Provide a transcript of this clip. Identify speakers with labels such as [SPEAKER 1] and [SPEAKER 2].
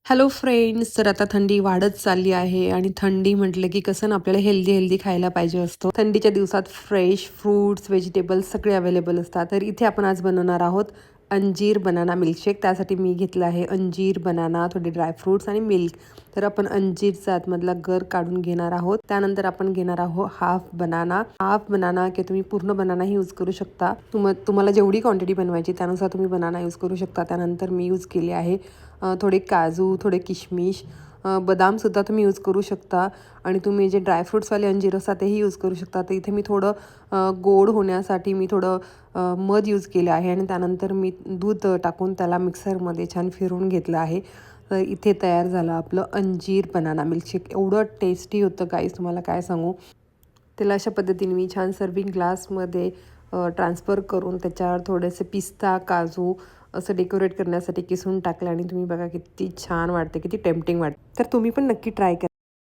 [SPEAKER 1] Hello friends, तर आता थंडी वाढत चालली आहे आणि थंडी म्हटलं की कसं ना आपल्याला हेल्दी हेल्दी खायला पाहिजे असतो. थंडीच्या दिवसात फ्रेश फ्रूट्स, व्हेजिटेबल्स सगळे अवेलेबल असतात. तर इथे आपण आज बनवणार आहोत अंजीर बनाना मिल्कशेक. त्यासाठी मी घेतलं आहे अंजीर, बनाना, थोडे ड्रायफ्रूट्स आणि मिल्क. तर आपण अंजीरचा आतमधला गर काढून घेणार आहोत. त्यानंतर आपण घेणार आहोत हाफ बनाना की तुम्ही पूर्ण बनाना यूज करू शकता. तुम्हाला जेवढी क्वांटिटी बनवायची त्यानुसार तुम्ही बनाना यूज करू शकता. त्यानंतर मी यूज केले आहे थोडे काजू, थोडे किशमिश, बदामसुद्धा तुम्ही यूज करू शकता आणि तुम्ही जे ड्रायफ्रूट्सवाले अंजीर असतात तेही यूज करू शकता. तर इथे मी थोडं गोड होण्यासाठी मी थोडं मध यूज केलं आहे आणि त्यानंतर मी दूध टाकून त्याला मिक्सरमध्ये छान फिरवून घेतलं आहे. तर इथे तयार झालं आपलं अंजीर बनाना मिल्कशेक. एवढं टेस्टी होतं गाईस, तुम्हाला काय सांगू. त्याला अशा पद्धतीने मी छान सर्विंग ग्लासमध्ये ट्रान्सफर करून त्याच्यावर थोडेसे पिस्ता, काजू असं डेकोरेट करण्यासाठी किसून टाकलं आणि तुम्ही बघा किती छान वाटते, किती टेम्पटिंग वाटते. तर तुम्ही पण नक्की ट्राय करा.